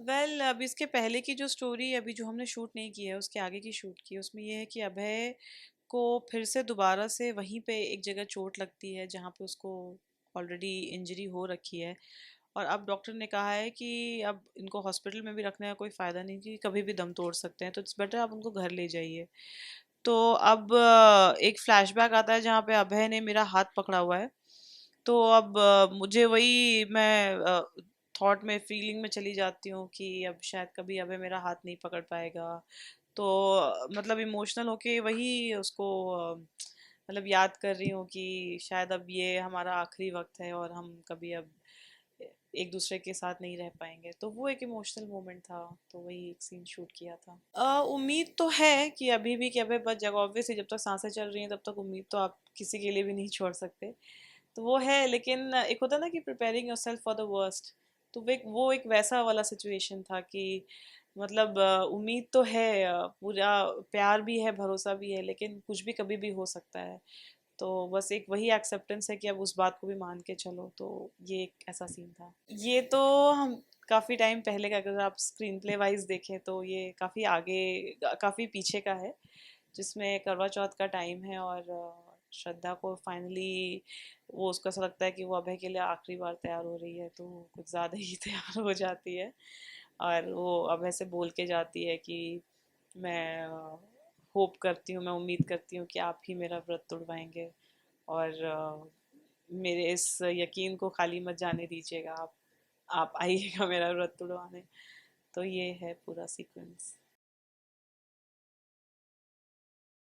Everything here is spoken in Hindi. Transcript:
अभी इसके पहले की जो स्टोरी अभी जो हमने शूट नहीं की है उसके आगे की शूट की है, उसमें ये है कि अभय को फिर से दोबारा से वहीं पे एक जगह चोट लगती है जहाँ पे उसको ऑलरेडी इंजरी हो रखी है। और अब डॉक्टर ने कहा है कि अब इनको हॉस्पिटल में भी रखने का कोई फ़ायदा नहीं, कि कभी भी दम तोड़ सकते हैं, तो इट्स बेटर आप उनको घर ले जाइए। तो अब एक फ्लैशबैक आता है जहाँ पे अभय ने मेरा हाथ पकड़ा हुआ है। तो अब मुझे वही मैं थॉट में फीलिंग में चली जाती हूँ कि अब शायद कभी अभय मेरा हाथ नहीं पकड़ पाएगा। तो मतलब इमोशनल होके वही उसको मतलब याद कर रही हूँ कि शायद अब ये हमारा आखिरी वक्त है और हम कभी अब एक दूसरे के साथ नहीं रह पाएंगे। तो वो एक इमोशनल मोमेंट था, तो वही एक सीन शूट किया था। उम्मीद तो है कि अभी भी, कि अभी बस जगह ऑब्वियसली जब तक सांसें चल रही हैं तब तक उम्मीद तो आप किसी के लिए भी नहीं छोड़ सकते। तो वो है, लेकिन एक होता है ना कि preparing yourself for the worst. तो वो एक वैसा वाला सिचुएशन था कि मतलब उम्मीद तो है, पूरा प्यार भी है, भरोसा भी है, लेकिन कुछ भी कभी भी हो सकता है। तो बस एक वही एक्सेप्टेंस है कि अब उस बात को भी मान के चलो। तो ये एक ऐसा सीन था। ये तो हम काफ़ी टाइम पहले का, अगर आप स्क्रीन प्ले वाइज देखें तो ये काफ़ी आगे, काफ़ी पीछे का है, जिसमें करवा चौथ का टाइम है और श्रद्धा को फाइनली वो उसको ऐसा लगता है कि वो अभय के लिए आखिरी बार तैयार हो रही है, तो वो कुछ ज़्यादा ही तैयार हो जाती है। और वो अभय से बोल के जाती है कि मैं होप करती हूँ, मैं उम्मीद करती हूँ कि आप ही मेरा व्रत तुड़वाएंगे, और मेरे इस यकीन को खाली मत जाने दीजिएगा, आप आइएगा मेरा व्रत तुड़वाने। तो ये है पूरा सीक्वेंस।